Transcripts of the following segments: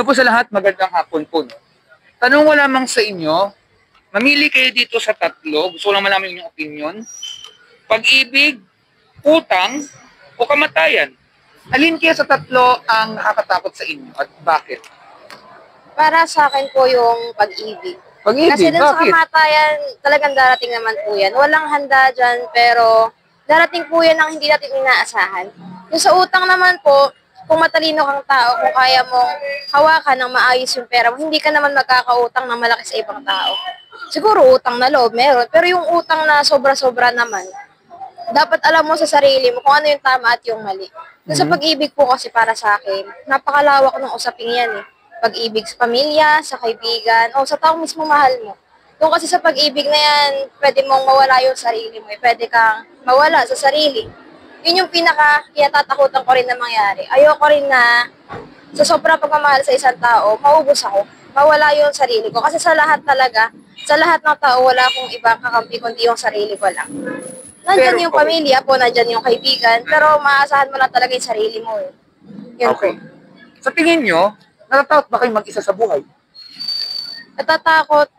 po sa lahat, magandang hapon po. No? Tanong ko lamang sa inyo, mamili kayo dito sa tatlo. Gusto ko lang malaman yung opinion. Pag-ibig, utang, o kamatayan. Alin kaya sa tatlo ang nakakatakot sa inyo at bakit? Para sa akin po yung pag-ibig. Pag-ibig, Kasi dun sa bakit? kamatayan, talagang darating naman po yan. Walang handa dyan, pero darating po yan ang hindi natin inaasahan. Yung sa utang naman po, kung matalino kang tao, kung kaya mong hawakan ng maayos yung pera mo, hindi ka naman magkakautang na malaki sa ibang tao. Siguro utang na loob, meron. Pero yung utang na sobra-sobra naman, dapat alam mo sa sarili mo kung ano yung tama at yung mali. Sa pag-ibig po kasi para sa akin, napakalawak ng usaping yan eh. Pag-ibig sa pamilya, sa kaibigan, o sa taong mismo mahal mo. Doon kasi sa pag-ibig na yan, pwede mong mawala yung sarili mo. Pwede kang mawala sa sarili. Yun yung kinatatakutan ko rin na mangyari. Ayoko rin na sa sobrang pagmamahal sa isang tao, maubos ako. Mawala yung sarili ko. Kasi sa lahat talaga, sa lahat ng tao, wala akong ibang kakampi kundi yung sarili ko lang. Nandyan yung pamilya po, nandyan yung kaibigan, pero maasahan mo lang talaga yung sarili mo. Eh. Yun Okay. po. Sa tingin nyo, natatakot ba kayo mag-isa sa buhay? Natatakot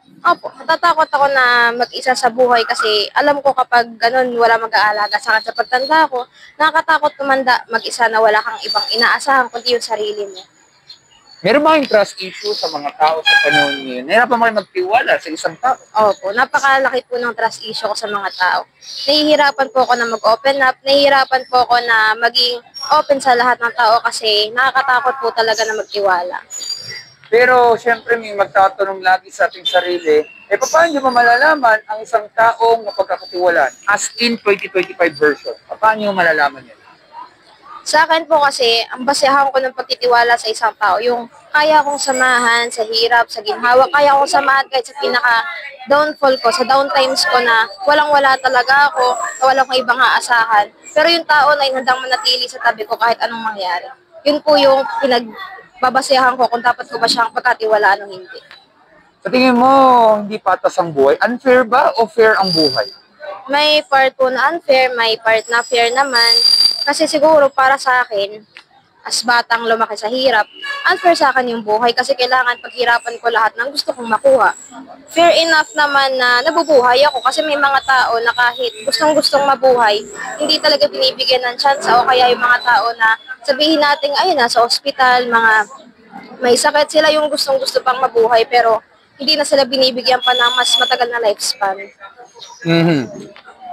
ako na mag-isa sa buhay kasi alam ko kapag ganun wala mag-aalaga sa akin sa pagtanda ko, nakakatakot tumanda mag-isa na wala kang ibang inaasahan kundi yung sarili mo. Meron ba kayong trust issue sa mga tao sa panahon ngayon? Nahirapan ba kayo magtiwala sa isang tao? Opo, napakalaki po ng trust issue ko sa mga tao. Nahihirapan po ako na mag-open up, nahihirapan po ako na maging open sa lahat ng tao kasi nakakatakot po talaga na magtiwala. Pero syempre may magtatanong lagi sa ating sarili, paano nyo ba malalaman ang isang taong mapagkakatiwalaan? As in 2025 version, paano nyo malalaman yan? Sa akin po kasi, ang basehan ko ng pagtitiwala sa isang tao, yung kaya kong samahan sa hirap, sa ginhawa, kaya kong samahan kahit sa pinaka-downfall ko, sa downtimes ko na walang-wala talaga ako, na walang kong ibang aasahan. Pero yung tao na handang manatili sa tabi ko kahit anong mangyari. Yun po yung pinagbabasehan ko kung dapat ko ba siyang pagkatiwalaan o hindi. Sa tingin mo, hindi patas ang buhay? Unfair ba o fair ang buhay? May part po na unfair, may part na fair naman. Kasi siguro para sa akin, as batang lumaki sa hirap, unfair sa akin yung buhay kasi kailangan paghirapan ko lahat ng gusto kong makuha. Fair enough naman na nabubuhay ako kasi may mga tao na kahit gustong-gustong mabuhay, hindi talaga binibigyan ng chance o kaya yung mga tao na sabihin natin, ayun, nasa ospital, mga may sakit sila yung gustong-gusto pang mabuhay pero hindi na sila binibigyan pa ng mas matagal na lifespan.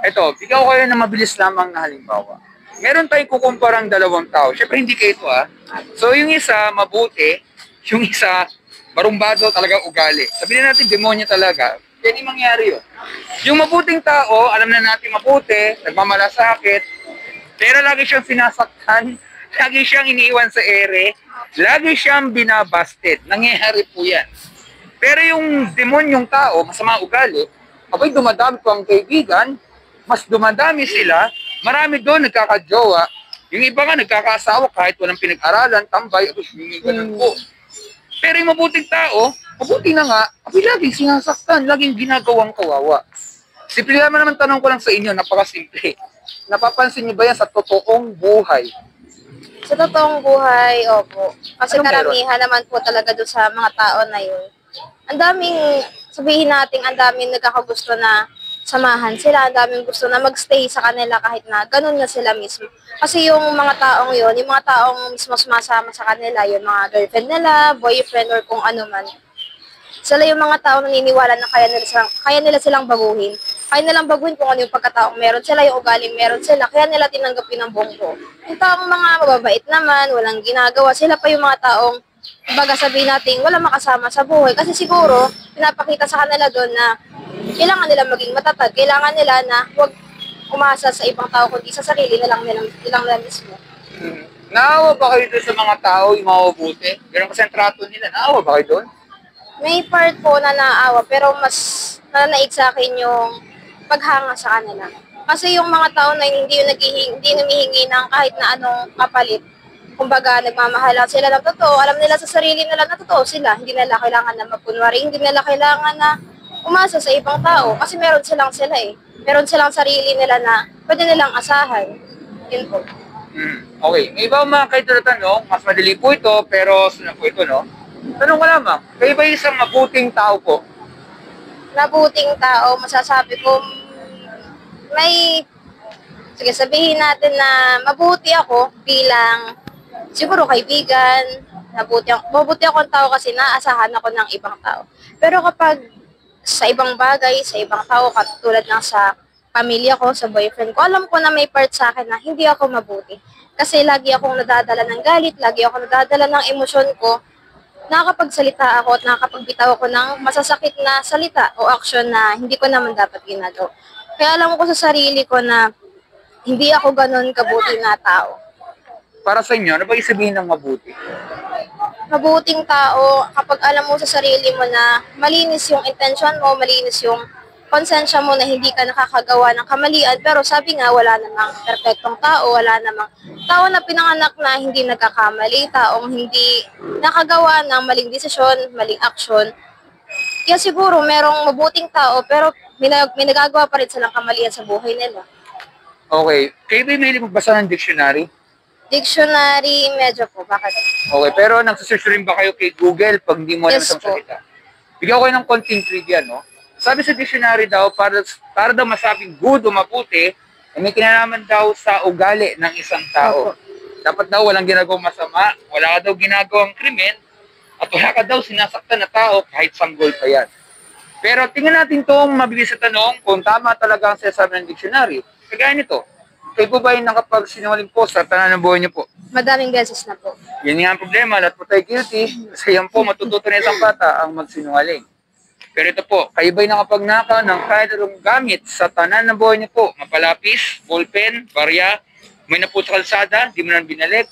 Ito, bigyan ko kayo na mabilis lamang na halimbawa. Meron tayong kukumparang dalawang tao. Siyempre hindi kayo ito So yung isa mabuti, yung isa barumbado talaga ugali. Sabihin natin demonyo talaga. Pwede mangyari yun. Yung mabuting tao, alam na natin mabuti, nagmamalasakit, pero lagi siyang sinasaktan, lagi siyang iniiwan sa ere, lagi siyang binabasted. Nangyayari po yan. Pero yung demonyong tao, masama ugali, abay dumadami po ang kaibigan, mas dumadami sila, marami doon nagkakajowa, yung iba nga nagkakasawa kahit walang pinag-aralan, tambay, ganun po. Pero yung mabuting tao, mabuti na nga, abay laging sinasaktan, laging ginagawang kawawa. Simple naman tanong ko lang sa inyo, napakasimple. Napapansin niyo ba yan sa totoong buhay? Sa totoong buhay, opo. Kasi Anong karamihan naman po talaga doon sa mga tao na yun. Ang daming, sabihin natin, ang daming nagkakagusto na samahan sila, ang daming gusto na magstay sa kanila kahit na ganun na sila mismo. Kasi yung mga taong yun, yung mga taong mismo sumasama sa kanila, yung mga girlfriend nila, boyfriend, or kung ano man, sila yung mga taong naniniwala na kaya nila silang baguhin. Kaya nilang baguhin kung ano yung pagkataong meron sila, yung ugaling meron sila, kaya nila tinanggapin ang bonggo. Yung taong mga mababait naman, walang ginagawa, sila pa yung mga taong baga sabihin natin, wala makasama sa buhay. Kasi siguro, pinapakita sa kanila doon na kailangan nila maging matatag, kailangan nila na huwag umasa sa ibang tao kundi sa sarili nila mismo. Naawa ba kayo doon sa mga tao, yung mga mabuti? Ganun kasi ang trato nila, naawa ba kayo doon? May part po na naawa pero mas nananaig sa akin yung paghanga sa kanila. Kasi yung mga tao na hindi humihingi ng kahit na anong kapalit, kumbaga nagmamahala sila ng totoo, alam nila sa sarili nila na totoo sila, hindi nila kailangan na magkunwari, hindi nila kailangan na umasa sa ibang tao kasi meron silang sila eh. Meron silang sarili nila na pwede nilang asahan. Yun po. Okay. May iba mga kayo tanong, mas madali po ito, pero sunod po ito, no? Tanong ko lamang, kayo ba isang mabuting tao po? Mabuting tao, masasabi ko, may, sige sabihin natin na mabuti ako bilang siguro kaibigan, mabuti akong tao kasi naasahan ako ng ibang tao. Pero kapag sa ibang bagay, sa ibang tao, katulad ng sa pamilya ko, sa boyfriend ko, alam ko na may part sa akin na hindi ako mabuti. Kasi lagi akong nadadala ng galit, lagi akong nadadala ng emosyon ko, nakakapagsalita ako at nakakapagbitaw ako ng masasakit na salita o aksyon na hindi ko naman dapat ginagawa. Kaya alam ko sa sarili ko na hindi ako ganun kabuti na tao. Para sa inyo, ano ba ibig sabihin ng mabuti? Mabuting tao kapag alam mo sa sarili mo na malinis yung intention mo, malinis yung konsensya mo na hindi ka nakakagawa ng kamalian. Pero sabi nga, wala namang perfectong tao, wala namang tao na pinanganak na hindi nagkakamali, taong hindi nakagawa ng maling desisyon, maling aksyon. Kaya siguro merong mabuting tao pero may nagagawa pa rin silang kamalian sa buhay nila. Okay. Kayo ba may magbasa ng dictionary? Dictionary, medyo po, bakit? Okay, pero nagsasearch rin ba kayo kay Google pag hindi mo alam Yes sa po. salita? Bigyan ko kayo ng konting trivia, no? Sabi sa dictionary daw, para daw masabing good o mabuti, may kinalaman daw sa ugali ng isang tao. Opo. Dapat daw walang ginagawang masama, wala ka daw ginagawang krimen, at wala ka daw sinasaktan na tao kahit sanggol pa yan. Pero tingnan natin itong mabilis sa tanong kung tama talaga ang sinasabi ng dictionary. Kagaya nito, kayo po ba yung nakapagsinungaling po sa tanan ng buhay niyo po? Madaming beses na po. Yan nga ang problema, lahat po tayo guilty. Kasi yan po, matututo na isang bata ang magsinungaling. Pero ito po, kayo ba'y nakapagnakaw ng kahit anong gamit sa tanan ng buhay niyo po? Mapalapis, ballpen, barya, may napo sa kalsada, di mo na binalik,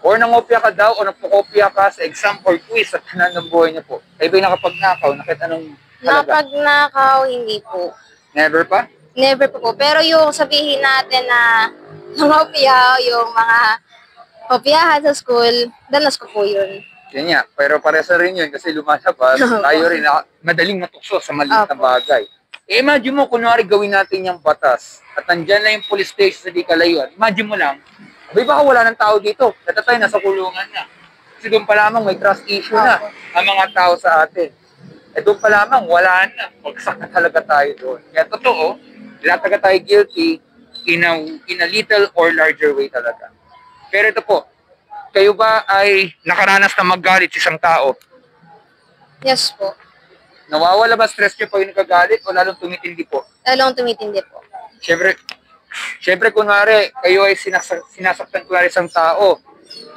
or nangopya ka daw o nagpukopya ka sa exam or quiz sa tanan ng buhay niyo po. Kayo ba'y nakapagnakaw na kahit anong halaga? Napagnakaw, hindi po. Never pa? Never po. Pero yung sabihin natin na mga opya, yung mga opyahan sa school, danas ko po yun. Yan nga, pero paresa rin yun kasi lumalabas, tayo rin madaling matukso sa maliit na bagay. Imagine mo, kunwari gawin natin yung batas at nandyan na yung police station sa di kalayuan. Imagine mo lang, abay baka wala ng tao dito. Natatay, nasa kulungan na. Kasi doon pa lamang may trust issue na ang mga tao sa atin. Doon pa lamang, wala na. Magsak na talaga tayo doon. Kaya totoo, lahat talaga tayo guilty in a little or larger way talaga. Pero ito po, kayo ba ay nakaranas na maggalit sa isang tao? Yes po. Nawawala ba stress nyo pag nagkagalit o lalong tumitindi po? Lalong tumitindi po. Siyempre kunwari, kayo ay sinasaktan kunwari isang tao.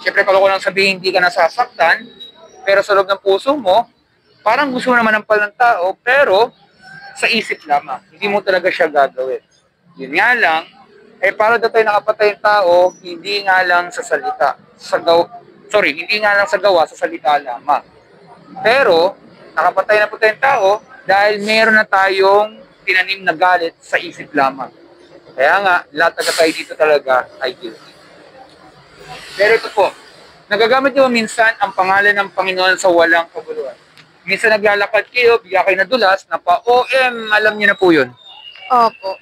Siyempre kalau ko lang sabihin hindi ka nasasaktan, pero sa loob ng puso mo, parang gusto mo naman ng ng tao, pero sa isip lamang. Hindi mo talaga siya gagawin. Yun nga lang, para daw tayo nakapatay ng tao, hindi nga lang sa salita. Hindi nga lang sa gawa, sa salita lamang. Pero, nakapatay na po tayong tao dahil meron na tayong tinanim na galit sa isip lamang. Kaya nga, lahat na tayo dito talaga ay guilty. Pero ito po, nagagamit nyo minsan ang pangalan ng Panginoon sa walang kabuluhan. Minsan naglalakad kayo, bigla kayo nadulas, na pa-OM, alam niyo na po yun. Opo.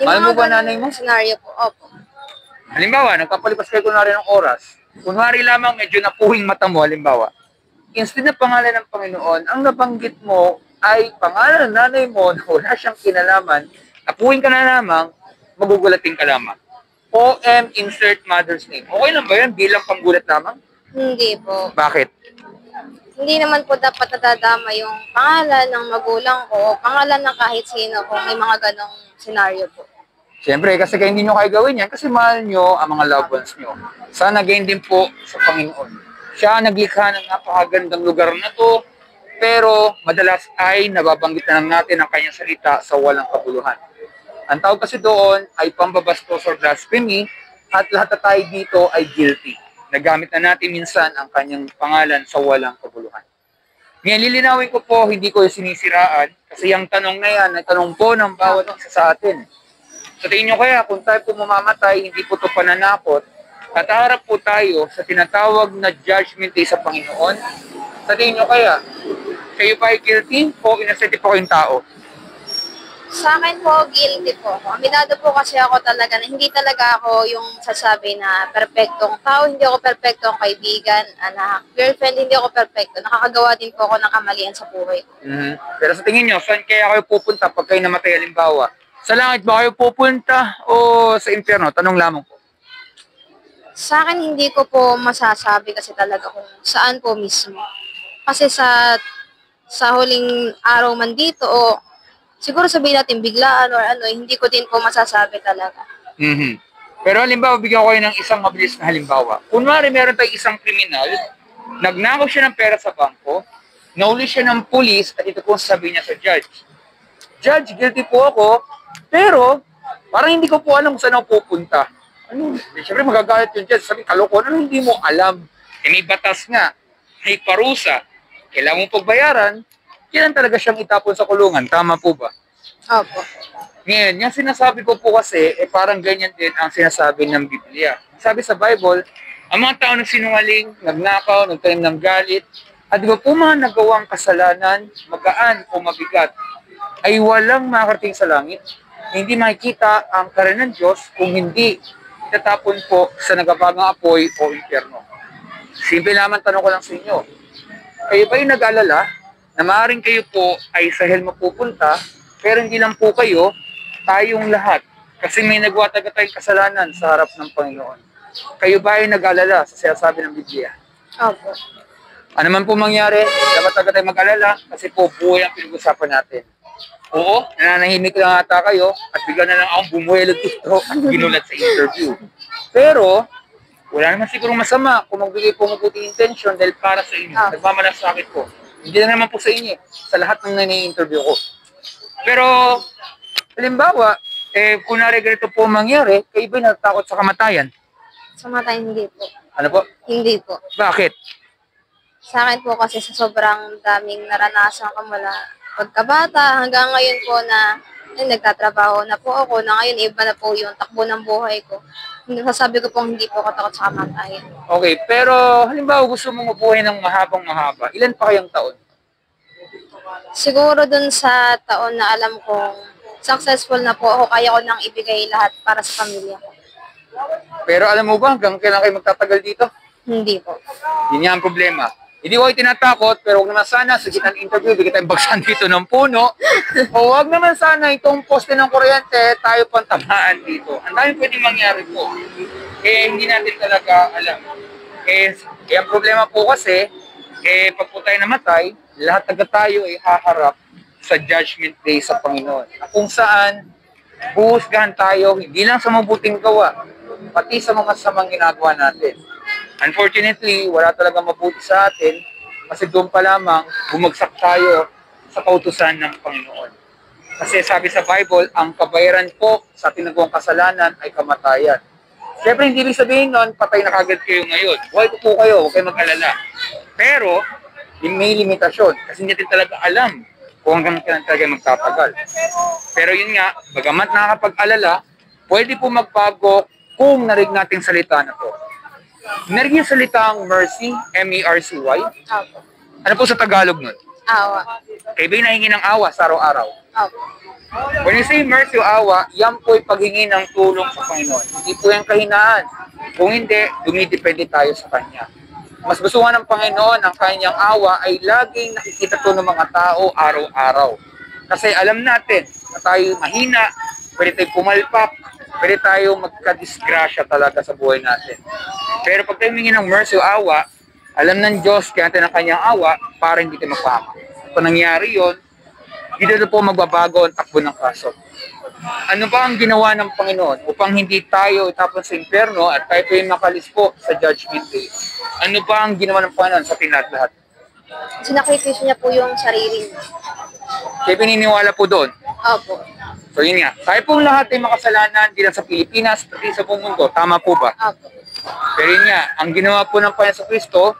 Mahal mo ba nanay mo? Scenario po, opo. Halimbawa, nagpapalipas kayo kunwari ng oras. Kunwari lamang medyo napuhing mata mo, halimbawa. Instead na pangalan ng Panginoon, ang nabanggit mo ay pangalan ng nanay mo na wala siyang kinalaman, napuhing ka na lamang, magugulating ka lamang. OM, insert mother's name. Okay lang ba yan bilang panggulat lamang? Hindi po. Bakit? Hindi naman po dapat nadadama yung pangalan ng magulang ko o pangalan ng kahit sino kung may mga ganong senaryo po. Siyempre, kasi kaya hindi nyo kaya gawin yan kasi mahal nyo ang mga loved ones nyo. Sana gain din po sa Panginoon. Siya naglikha ng napakagandang lugar na to, pero madalas ay nababanggit na lang natin ang kanyang salita sa walang kabuluhan. Ang tawag kasi doon ay pambabastos or blasphemy at lahat na tayo dito ay guilty. Nagamit na natin minsan ang kanyang pangalan sa walang kabuluhan. Ngayon, lilinawin ko po, hindi ko sinisiraan kasi yung tanong na yan ay tanong po ng bawat isa sa atin. Sa tingin nyo kaya, kung tayo po mamamatay, hindi po ito pananakot, at harap po tayo sa tinatawag na judgment day sa Panginoon, sa tingin nyo kaya, kayo ba ay guilty o innocent po kayong tao? Sa akin po, guilty po ako. Aminado po kasi ako talaga na hindi talaga ako yung sasabi na perpektong tao, hindi ako perpektong kaibigan, anak, girlfriend, hindi ako perpekto. Nakakagawa din po ako ng kamalian sa buhay ko. Pero sa tingin nyo, saan kaya kayo pupunta pag kayo namatay halimbawa? Sa langit ba kayo pupunta o sa impyerno? Tanong lamang po. Sa akin, hindi ko po masasabi kasi talaga kung saan po mismo. Kasi sa huling araw man dito o siguro sabihin natin biglaan or ano, hindi ko din po masasabi talaga. Pero halimbawa, bigyan ko kayo ng isang mabilis na halimbawa. Kunwari, meron tayong isang kriminal, nagnakaw siya ng pera sa bangko, nahuli siya ng pulis, at ito po sabi niya sa judge. Judge, guilty po ako, pero parang hindi ko po alam kung saan ako pupunta. Ano? Siyempre magagalit yung judge, sabi, kalokohan, ano hindi mo alam? May batas nga, may parusa, kailangan mong pagbayaran, kailan talaga siyang itapon sa kulungan. Tama po ba? Opo. Ngayon, yung sinasabi ko po kasi, parang ganyan din ang sinasabi ng Biblia. Sabi sa Bible, ang mga tao nagsinungaling, nagnakaw, nagtanim ng galit, at di ba po mga nagawang kasalanan, magaan o mabigat, ay walang makarating sa langit. Hindi makikita ang karan ng Diyos kung hindi itatapon po sa nagabagang apoy o impyerno. Simple naman tanong ko lang sa inyo. Kayo ba'y nag-alala na maaaring kayo po ay sa hell mapupunta, pero hindi lang po kayo, tayong lahat. Kasi may nagawa talaga tayong kasalanan sa harap ng Panginoon. Kayo ba ay nag-alala sa sinasabi ng Biblia? Opo. Ano man po mangyari, dapat talaga tayong mag-alala kasi po buhay ang pinag-usapan natin. Oo, nananahimik lang ata kayo at bigla na lang akong bumuhelog dito at ginulat sa interview. Pero, wala naman siguro masama kung magbigay po mabuting intention dahil para sa inyo. Nagmamalasakit po. Hindi na naman po sa inyo, sa lahat ng nani-interview ko. Pero, halimbawa, kunwari ganito po mangyari, kayo ba natakot sa kamatayan? Sa mata, hindi po. Ano po? Hindi po. Bakit? Sa akin po kasi sa sobrang daming naranasan ko mula pagkabata hanggang ngayon po na nagtatrabaho na po ako na ngayon iba na po yung takbo ng buhay ko. Sasabi ko pong hindi po ako takot sa kamatayan. Okay, pero halimbawa gusto mong mabuhay ng mahabang mahaba, ilan pa kayang taon? Siguro dun sa taon na alam kong successful na po ako, kaya ko nang ibigay lahat para sa pamilya ko. Pero alam mo ba hanggang kailan kayo magtatagal dito? Hindi po. Yun nga ang problema. Hindi ko kayo tinatakot, pero huwag naman sana sa gitna ng interview, bigyan tayong bagsan dito ng puno. O huwag naman sana itong poste ng kuryente, tayo pang tamaan dito. Ang dami pwedeng mangyari po. Hindi natin talaga alam. Ang problema po kasi, pag po tayo namatay, lahat agad tayo ay haharap sa judgment day sa Panginoon. Kung saan, buhusgahan tayo, hindi lang sa mabuting gawa, pati sa mga samang ginagawa natin. Unfortunately, wala talaga mabuti sa atin kasi doon pa lamang bumagsak tayo sa kautusan ng Panginoon. Kasi sabi sa Bible, ang kabayaran po sa tinagawang kasalanan ay kamatayan. Siyempre, hindi ibig sabihin nun, patay na kagad kayo ngayon. Buhay po kayo, huwag kayo mag-alala. Pero, may limitasyon kasi hindi natin talaga alam kung hanggang kailan talaga magtatagal. Pero yun nga, bagamat nakakapag-alala, pwede po magbago kung narinig natin salita na to. Narinig yung salitang mercy, M-E-R-C-Y. Opo. Ano po sa Tagalog nun? Awa. Kayo ba'y nahingi ng awa sa araw-araw? Opo. When you say mercy o awa, yan po ay paghingi ng tulong sa Panginoon. Hindi po yung kahinaan. Kung hindi, dumidepende tayo sa Kanya. Mas gustuhan ng Panginoon ang Kanyang awa ay laging nakikita to ng mga tao araw-araw. Kasi alam natin na tayo mahina, pwede tayo pumalpak, pwede tayo magka-disgrasya talaga sa buhay natin. Pero pag tayo humingi ng mercy o awa, alam ng Diyos kaya natin ang Kanyang awa para hindi tayo mapahamak. Kung nangyari yun, hindi na po magbabago ang takbo ng kaso. Ano ba ang ginawa ng Panginoon upang hindi tayo itapon sa impyerno at tayo po yung makalis po sa judgment day? Ano ba ang ginawa ng Panginoon sa ating lahat? Sinakripisyo niya po yung sarili niya. Kaya pininiwala po doon. Opo. So yun nga, tayo pong lahat ay makasalanan hindi lang sa Pilipinas, pati sa buong mundo. Tama po ba? Opo. Pero yun nga, ang ginawa po ng Panginoon sa Kristo,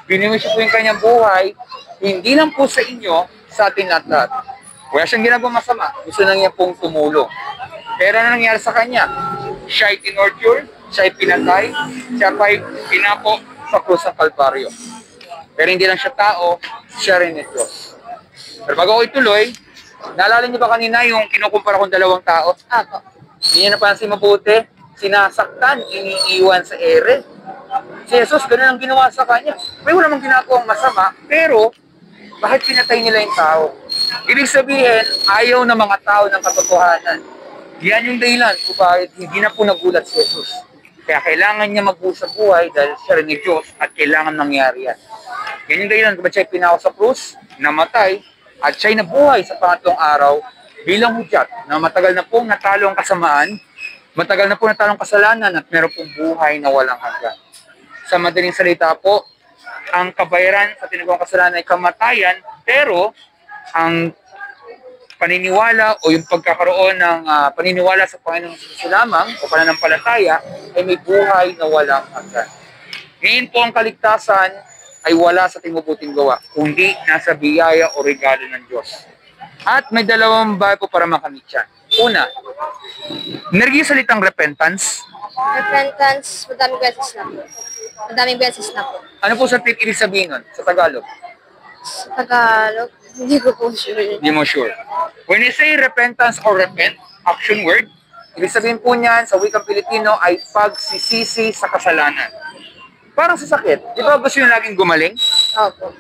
biniwisyo po yung kanyang buhay, hindi lang po sa inyo, sa ating lahat. Wala siyang ginagawa masama, gusto na niya pong tumulong. Pero ano nangyari sa kanya? Siya ay tinorture, siya ay pinatay, siya ay pinapo sa krus ng Kalbaryo. Pero hindi lang siya tao, siya rin ni Diyos. Pero bago ko ituloy, Naalala niyo ba kanina yung kinukumpara kong dalawang tao? Opo. Hindi niya napansin mabuti. Sinasaktan, iniiwan sa ere. Si Jesus, ganun ang ginawa sa kanya. May wala mang ginagawang masama, pero bakit pinatay nila yung tao? Ibig sabihin, ayaw ng mga tao ng katotohanan. Yan yung dahilan kung bakit hindi na po nagulat si Jesus. Kaya kailangan niya magbuo sa buhay dahil siya rin ni Diyos at kailangan nangyari yan. Yan yung dahilan kung ba't siya pinako sa krus, namatay, at siya'y nabuhay sa pangatlong araw bilang hudyat na matagal na pong natalo ang kasamaan, matagal na po natalo ang kasalanan at meron pong buhay na walang hanggan. Sa madaling salita po, ang kabayaran sa tinagawang kasalanan ay kamatayan, pero ang paniniwala o yung pagkakaroon ng paniniwala sa Panginoong Hesus lamang o pananampalataya ay may buhay na walang hanggan. Ngayon po ang kaligtasan ay wala sa mabuting gawa, kundi nasa biyaya o regalo ng Diyos. At may dalawang bagay po para makamit yan. Una, narinig yung salitang repentance. Repentance, madaming beses na po. Madaming beses na po. Ano po sa ibig sabihin nun sa Tagalog? Sa Tagalog, hindi ko po sure. Hindi mo sure. When you say repentance or repent, action word, ibig sabihin po niyan sa wikang Pilipino ay pagsisisi sa kasalanan. Parang sa sakit. Di ba gusto nyo laging gumaling? Opo.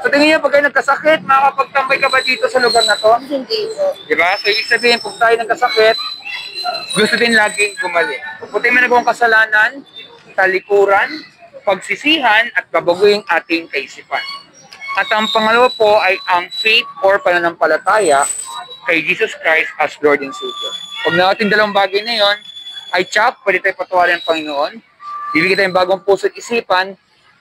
So tingin nyo, pag kayo nagkasakit, makakapagtambay ka ba dito sa lugar na to? Hindi po. Di ba? So ibig sabihin, kung tayo nagkasakit, gusto din laging gumaling. Kung tayo may nagawang kasalanan, talikuran, pagsisihan, at babaguhin ating kaisipan. At ang pangalawa po ay ang faith or pananampalataya kay Jesus Christ as Lord and Savior. Pag natin dalawang bagay na yon, ay tsak, pwede tayo patuwarin ng Panginoon, bibigyan tayong bagong puso at isipan,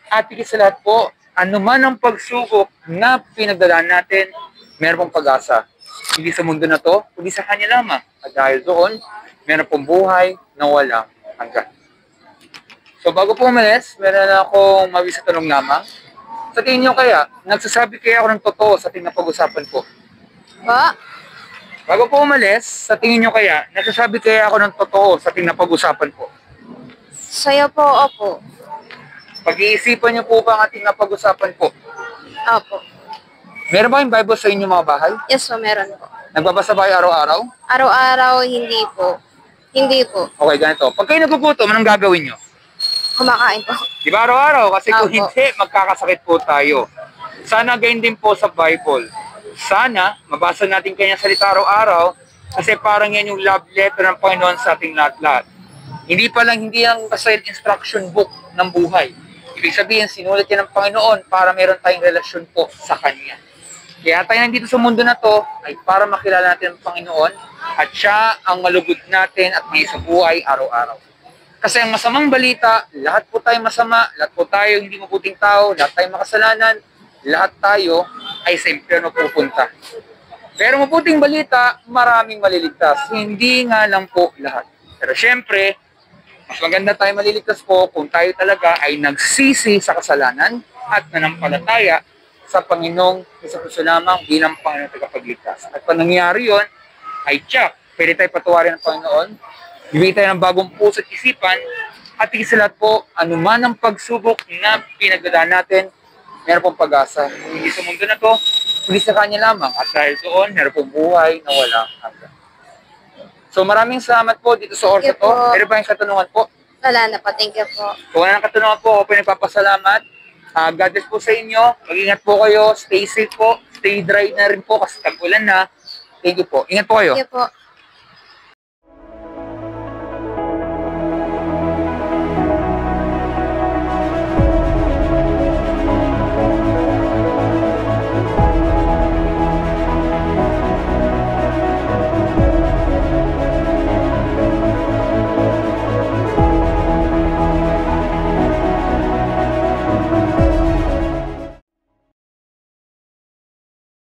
at higit sa lahat po, anuman ang pagsubok na pinagdadaan natin, meron pong pag-asa. Hindi sa mundo na to, kundi sa Kanya lamang. At dahil doon, meron pong buhay na walang hanggan. So bago po umalis, meron na akong mabisa tanong lamang. Sa tingin nyo kaya, nagsasabi kaya ako ng totoo sa ating napag-usapan po? Ba? Bago po umalis, sa tingin nyo kaya, nagsasabi kaya ako ng totoo sa ating napag-usapan po? Sayo po, opo. Pag-iisipan nyo po ba ang ating napag-usapan po? Opo. Meron ba yung Bible sa inyong mga bahay? Yes po, meron po. Nagbabasa ba kayo araw-araw? Araw-araw, hindi po. Hindi po. Okay, ganito. Pag kayo nagugutom, anong gagawin nyo? Kumakain po. Di ba araw-araw? Kasi kung Opo. hindi, magkakasakit po tayo. Sana gayon din po sa Bible. Sana, mabasa natin kanyang salita araw-araw kasi parang yan yung love letter ng Panginoon sa ating lahat-lahat. Hindi lang basta instruction book ng buhay. Ibig sabihin, sinulat yan ng Panginoon para meron tayong relasyon po sa Kanya. Kaya tayo nandito sa mundo na to ay para makilala natin ang Panginoon at siya ang malugod natin at may sa buhay araw-araw. Kasi ang masamang balita, lahat po tayo masama, lahat po tayo hindi mabuting tao, lahat tayo makasalanan, lahat tayo ay sa impyerno pupunta. Pero mabuting balita, maraming maliligtas. Hindi nga lang po lahat. Pero syempre, mas maganda tayo maliligtas po kung tayo talaga ay nagsisi sa kasalanan at nanampalataya sa Panginoong Hesus lamang bilang Panginoon tagapagligtas. At pag nangyari yun, ay tsak, pwede tayo patuwarin ng Panginoon, bibigyan tayo ng bagong puso at isipan, at higit sa lahat po, anuman ang pagsubok na pinagdadaan natin, meron pong pag-asa. Hindi sa mundo na to, kundi sa Kanya lamang. At dahil doon, meron pong buhay na walang hanggan. So maraming salamat po dito sa oras na to. Meron ba yung katanungan po? Wala na po. Thank you po. Kung wala ng katanungan po, ako po nagpapasalamat. God bless po sa inyo. Mag-ingat po kayo. Stay safe po. Stay dry na rin po kasi tag-ulan na. Thank you po. Ingat po kayo. Thank you po.